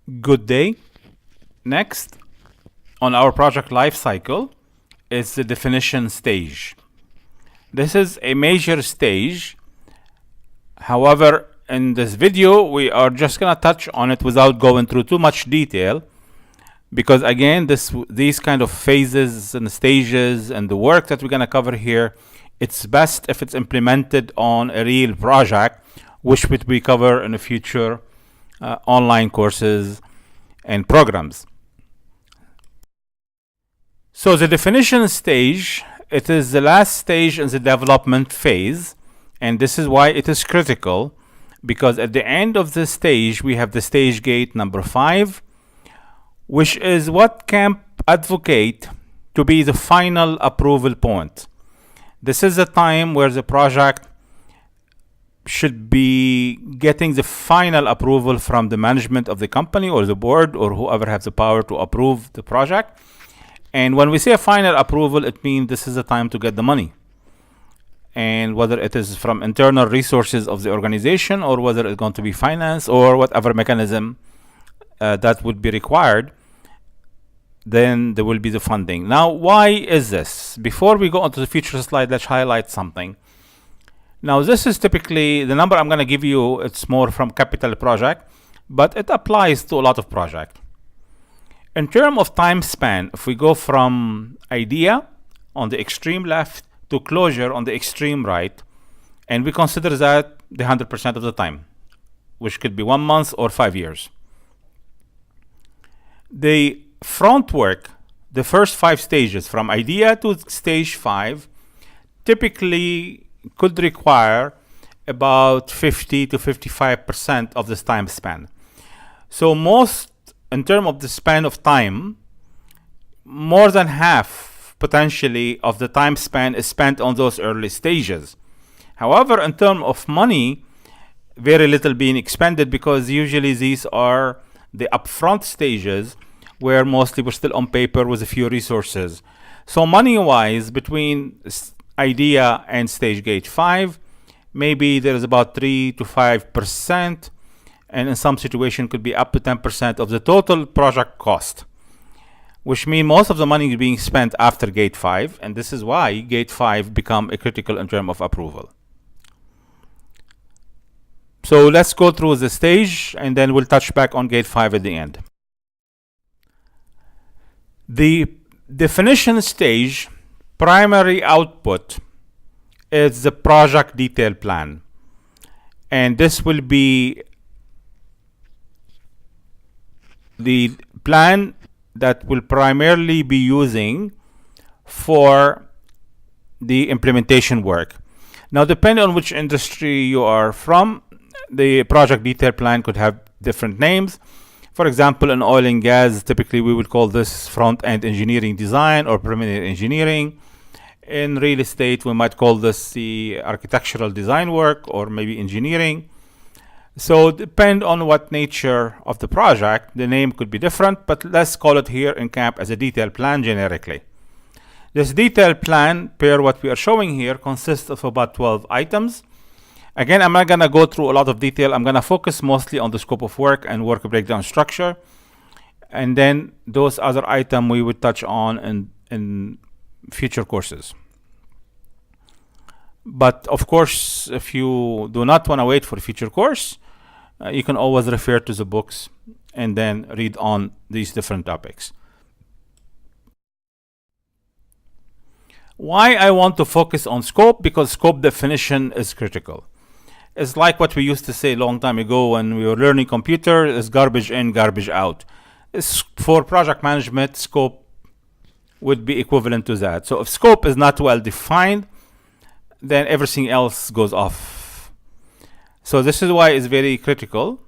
Good day. Next on our project life cycle is the definition stage. This is a major stage. However, in this video, we are just going to touch on it without going through too much detail, because again, these kind of phases and stages and the work that we're going to cover here, it's best if it's implemented on a real project, which we cover in the future online courses and programs. So the definition stage, it is the last stage in the development phase, and this is why it is critical, because at the end of the stage we have the stage gate number 5, which is what CAMMP advocate to be the final approval point. This is the time where the project should be getting the final approval from the management of the company or the board or whoever has the power to approve the project. And when we say a final approval, it means this is the time to get the money. And whether it is from internal resources of the organization or whether it's going to be finance or whatever mechanism that would be required, then there will be the funding. Now, why is this? Before we go on to the future slide, let's highlight something. Now, this is typically the number I'm going to give you. It's more from capital project, but it applies to a lot of projects. In terms of time span, if we go from idea on the extreme left to closure on the extreme right, and we consider that the 100% of the time, which could be 1 month or 5 years. The front work, the first 5 stages from idea to stage 5, typically could require about 50 to 55% of this time span. So most, in terms of the span of time, more than half potentially of the time span is spent on those early stages. However, in terms of money, very little being expended, because usually these are the upfront stages where mostly we're still on paper with a few resources. So money-wise, between idea and stage gate 5, maybe there is about 3 to 5%, and in some situation could be up to 10% of the total project cost, which means most of the money is being spent after gate 5, and this is why gate 5 become a critical in terms of approval. So let's go through the stage and then we'll touch back on gate 5 at the end. The definition stage primary output is the project detail plan, and this will be the plan that will primarily be using for the implementation work. Now, depending on which industry you are from, the project detail plan could have different names. For example, in oil and gas, typically we would call this front-end engineering design or preliminary engineering. In real estate, we might call this the architectural design work or maybe engineering. So depend on what nature of the project, the name could be different, but let's call it here in CAMMP as a detail plan generically. This detail plan, per what we are showing here, consists of about 12 items. Again, I'm not going to go through a lot of detail. I'm going to focus mostly on the scope of work and work breakdown structure. And then those other items we would touch on in future courses. But of course, if you do not want to wait for a future course, you can always refer to the books and then read on these different topics. Why I want to focus on scope? Because scope definition is critical. It's like what we used to say a long time ago when we were learning computer, is garbage in, garbage out. For project management, scope would be equivalent to that. So if scope is not well defined, then everything else goes off. So this is why it's very critical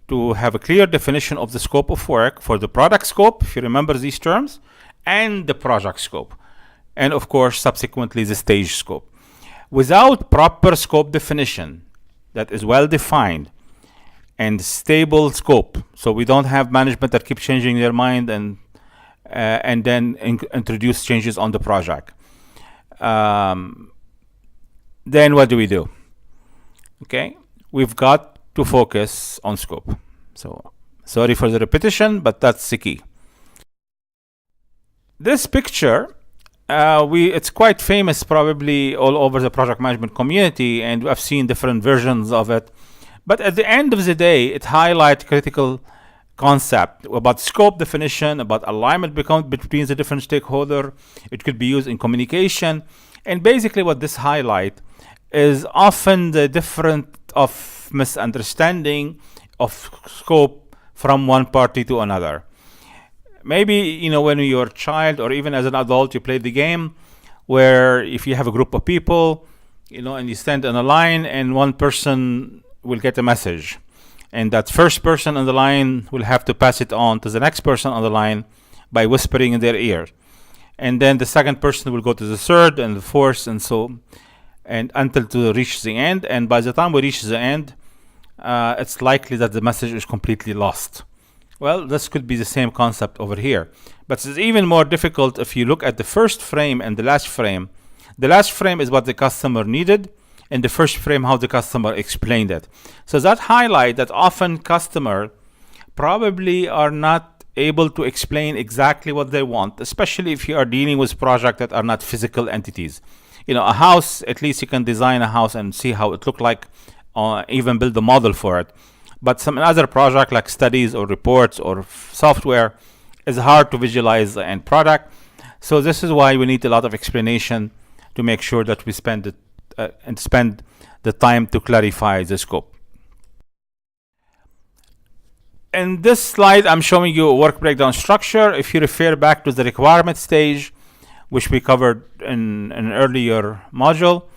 to have a clear definition of the scope of work for the product scope, if you remember these terms, and the project scope. And of course, subsequently, the stage scope. Without proper scope definition that is well defined and stable scope, so we don't have management that keep changing their mind and then introduce changes on the project. Then what do? Okay, we've got to focus on scope. So Sorry for the repetition, but that's the key. This picture, it's quite famous probably all over the project management community, and I've seen different versions of it. But at the end of the day, it highlights critical concept about scope definition, about alignment between the different stakeholders. It could be used in communication. And basically what this highlight is often the difference of misunderstanding of scope from one party to another. Maybe, when you're a child or even as an adult, you play the game where if you have a group of people, and you stand in a line and one person will get a message. And that first person on the line will have to pass it on to the next person on the line by whispering in their ear. And then the second person will go to the third and the fourth and until to reach the end. And by the time we reach the end, it's likely that the message is completely lost. Well, this could be the same concept over here. But it's even more difficult if you look at the first frame and the last frame. The last frame is what the customer needed, and the first frame how the customer explained it. So that highlight that often customer probably are not able to explain exactly what they want, especially if you are dealing with projects that are not physical entities. A house, at least you can design a house and see how it look like, even build a model for it. But some other project like studies or reports or software is hard to visualize the end product. So this is why we need a lot of explanation to make sure that we spend the time to clarify the scope. In this slide, I'm showing you a work breakdown structure. If you refer back to the requirement stage, which we covered in an earlier module,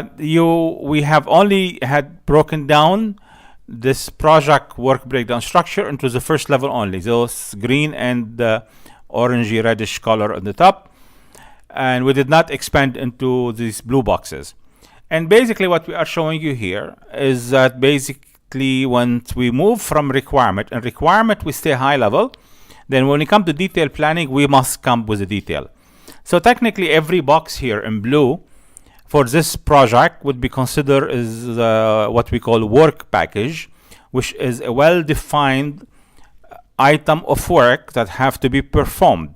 we have only had broken down this project work breakdown structure into the first level only, those green and orangey reddish color on the top. And we did not expand into these blue boxes. And basically what we are showing you here is that basically once we move from requirement, and requirement we stay high level, then when we come to detail planning, we must come with a detail. So technically every box here in blue for this project would be considered as what we call work package, which is a well-defined item of work that have to be performed.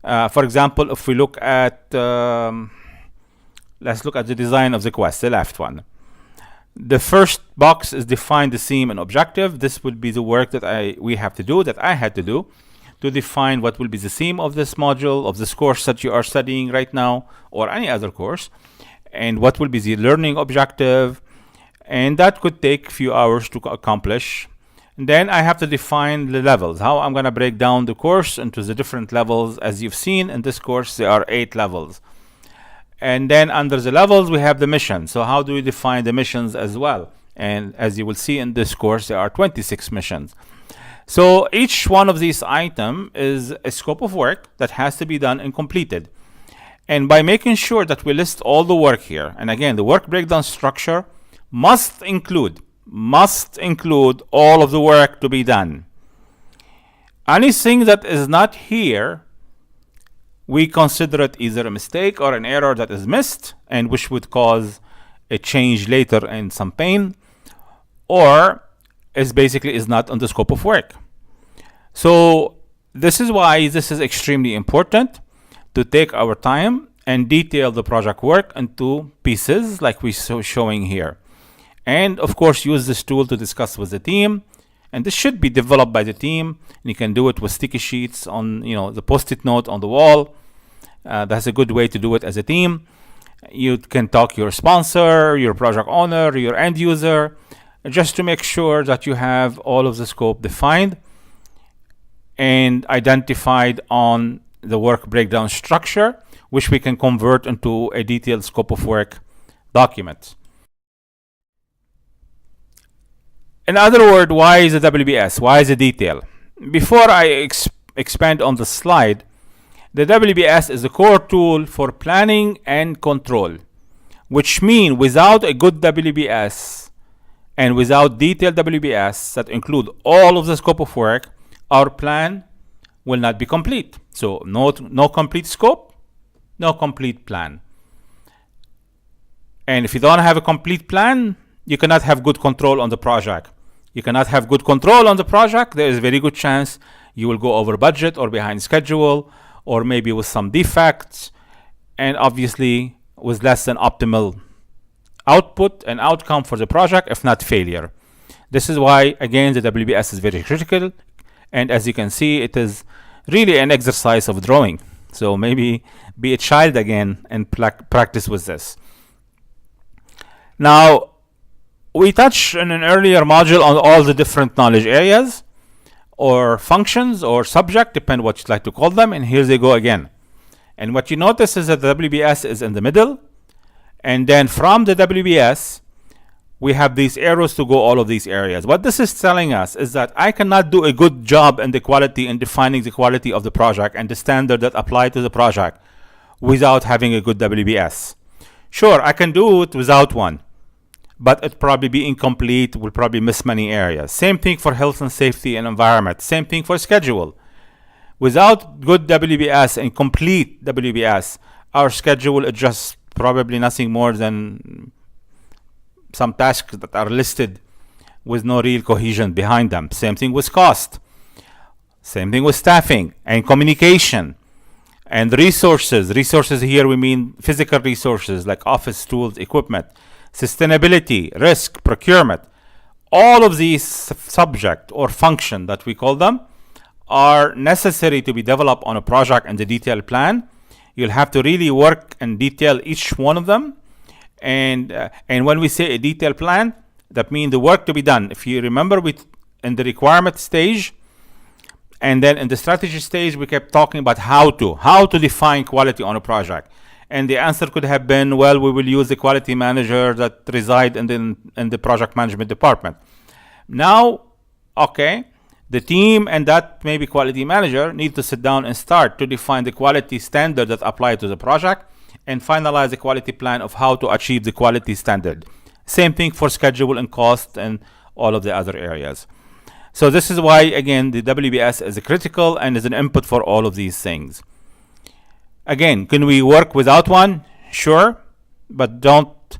For example, if we look at, let's look at the design of the quest, the left one. The first box is define the theme and objective. This would be the work that we have to do, that I had to do, to define what will be the theme of this module, of this course that you are studying right now, or any other course, and what will be the learning objective. And that could take a few hours to accomplish. And then I have to define the levels, how I'm going to break down the course into the different levels. As you've seen in this course, there are 8 levels. And then under the levels, we have the mission. So how do we define the missions as well? And as you will see in this course, there are 26 missions. So each one of these items is a scope of work that has to be done and completed. And by making sure that we list all the work here, and again, the work breakdown structure must include all of the work to be done. Anything that is not here, we consider it either a mistake or an error that is missed and which would cause a change later and some pain, or is not on the scope of work. So this is why this is extremely important to take our time and detail the project work into pieces like we're showing here. And of course, use this tool to discuss with the team. And this should be developed by the team. And you can do it with sticky sheets on, the post-it note on the wall. That's a good way to do it as a team. You can talk your sponsor, your project owner, your end user, just to make sure that you have all of the scope defined and identified on the work breakdown structure, which we can convert into a detailed scope of work document. In other words, why is the WBS? Why is the detail? Before I expand on the slide, the WBS is a core tool for planning and control, which means without a good WBS and without detailed WBS that include all of the scope of work, our plan will not be complete. So no complete scope, no complete plan. And if you don't have a complete plan, you cannot have good control on the project. You cannot have good control on the project. There is a very good chance you will go over budget or behind schedule, or maybe with some defects, and obviously with less than optimal output and outcome for the project, if not failure. This is why, again, the WBS is very critical. And as you can see, it is really an exercise of drawing. So maybe be a child again and practice with this. Now, we touched in an earlier module on all the different knowledge areas or functions or subject, depend what you'd like to call them. And here they go again. And what you notice is that the WBS is in the middle. And then from the WBS, we have these arrows to go all of these areas. What this is telling us is that I cannot do a good job in the quality in defining the quality of the project and the standard that apply to the project without having a good WBS. Sure, I can do it without one, but it'd probably be incomplete, will probably miss many areas. Same thing for health and safety and environment. Same thing for schedule. Without good WBS and complete WBS, our schedule is just probably nothing more than some tasks that are listed with no real cohesion behind them. Same thing with cost. Same thing with staffing and communication and resources. Resources here we mean physical resources like office tools, equipment, sustainability, risk, procurement. All of these subject or function that we call them are necessary to be developed on a project and the detailed plan. You'll have to really work and detail each one of them. And when we say a detailed plan, that means the work to be done. If you remember, in the requirement stage and then in the strategy stage, we kept talking about how to define quality on a project. And the answer could have been, well, we will use the quality manager that reside in the project management department. Now, okay, the team and that maybe quality manager need to sit down and start to define the quality standard that apply to the project and finalize the quality plan of how to achieve the quality standard. Same thing for schedule and cost and all of the other areas. So this is why, again, the WBS is critical and is an input for all of these things. Again, can we work without one? Sure, but don't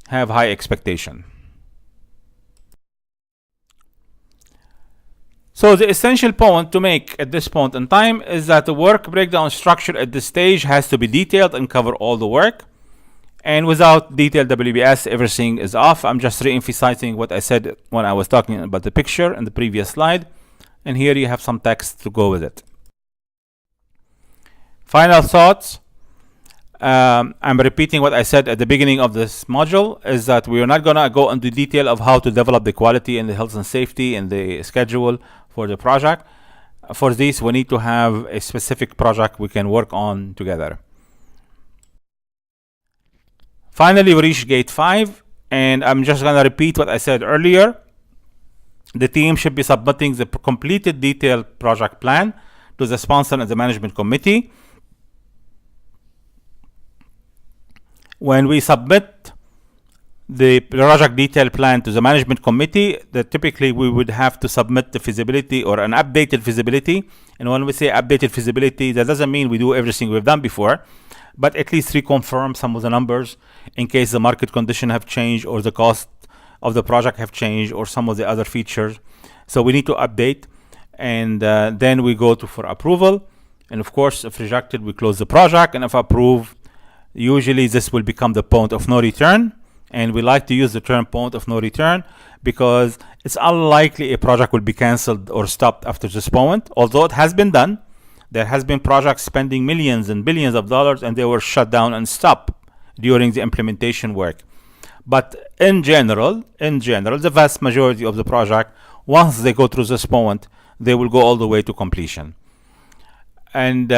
have high expectation. So the essential point to make at this point in time is that the work breakdown structure at this stage has to be detailed and cover all the work. And without detailed WBS, everything is off. I'm just re-emphasizing what I said when I was talking about the picture in the previous slide. And here you have some text to go with it. Final thoughts. I'm repeating what I said at the beginning of this module, is that we are not going to go into detail of how to develop the quality and the health and safety and the schedule for the project. For this, we need to have a specific project we can work on together. Finally, we reached gate 5, and I'm just going to repeat what I said earlier. The team should be submitting the completed detailed project plan to the sponsor and the management committee. When we submit the project detail plan to the management committee, that typically we would have to submit the feasibility or an updated feasibility. And when we say updated feasibility, that doesn't mean we do everything we've done before, but at least reconfirm some of the numbers in case the market condition have changed or the cost of the project have changed or some of the other features. So we need to update, and then we go for approval. And of course, if rejected, we close the project, and if approved, usually this will become the point of no return. And we like to use the term point of no return because it's unlikely a project will be canceled or stopped after this point. Although it has been done, there has been projects spending millions and billions of dollars and they were shut down and stopped during the implementation work. But in general, the vast majority of the project, once they go through this point, they will go all the way to completion. And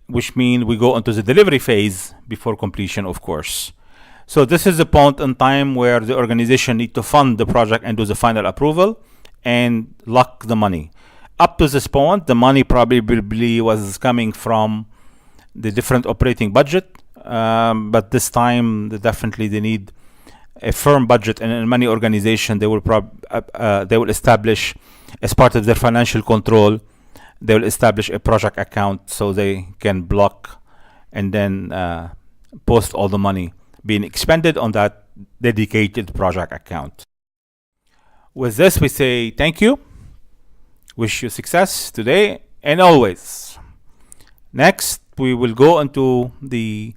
which means we go into the delivery phase before completion, of course. So this is the point in time where the organization need to fund the project and do the final approval and lock the money. Up to this point, the money probably was coming from the different operating budget, but this time they need a firm budget, and in many organizations they will establish, as part of their financial control, they will establish a project account so they can block and then post all the money being expended on that dedicated project account. With this, we say thank you. Wish you success today and always. Next, we will go into the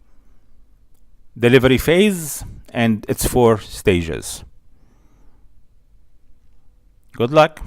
delivery phase and its 4 stages. Good luck.